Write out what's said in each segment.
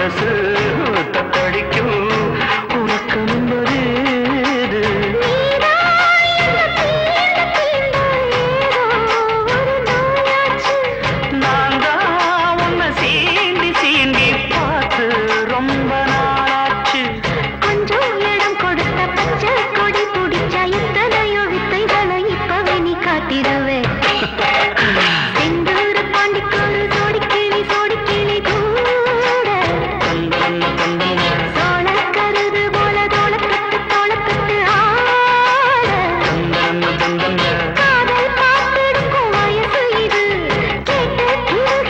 மனசு தத்தடிக்கும் உறக்கம் என்பது நான் தான் உன்னை சீண்டி சீண்டி பார்த்து ரொம்ப நாளாச்சு. கொஞ்சம் இடம் கொடுத்த பச்சை கொடி பிடிச்ச இத்தனையோ வித்தைகளை இப்பவே நீ காட்டிடவே செந்தூர பாண்டிக்கொரு சோடி கிளி கூட சோழ கருது போல தோளக்கட்டு ஆட காதல் பார்த்திருக்கும் வயசு இது கேட்டு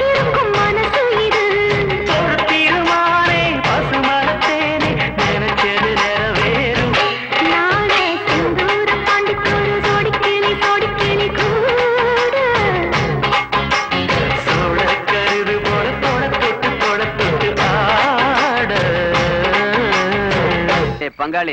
இருக்கும் மனசு இது திருமானே பசுமரத்தேனே நினைச்சது நிறைவேறும். நானே செந்தூர பாண்டிக்கொரு சோடி கிளி கூட சோழக்கருது போல தொட தொட்டு ஆட. பங்காளி